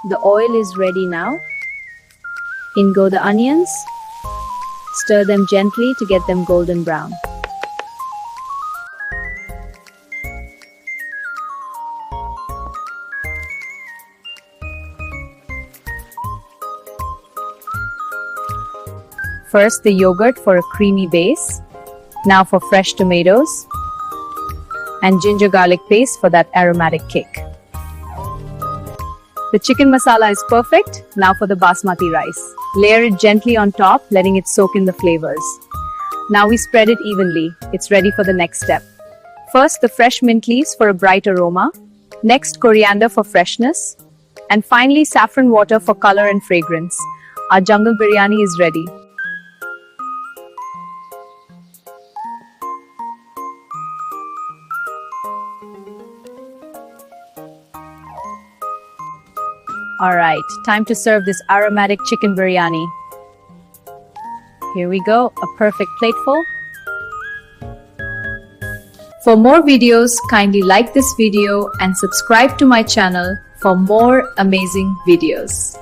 The oil is ready now. In go the onions. Stir them gently to get them golden brown. First the yogurt for a creamy base. Now for fresh tomatoes. And ginger garlic paste for that aromatic kick. The chicken masala is perfect. Now for the basmati rice. Layer it gently on top, letting it soak in the flavors. Now we spread it evenly. It's ready for the next step. First, the fresh mint leaves for a bright aroma. Next, coriander for freshness. And finally, saffron water for color and fragrance. Our jungle biryani is ready. Alright, time to serve this aromatic chicken biryani. Here we go, a perfect plateful. For more videos, kindly like this video and subscribe to my channel for more amazing videos.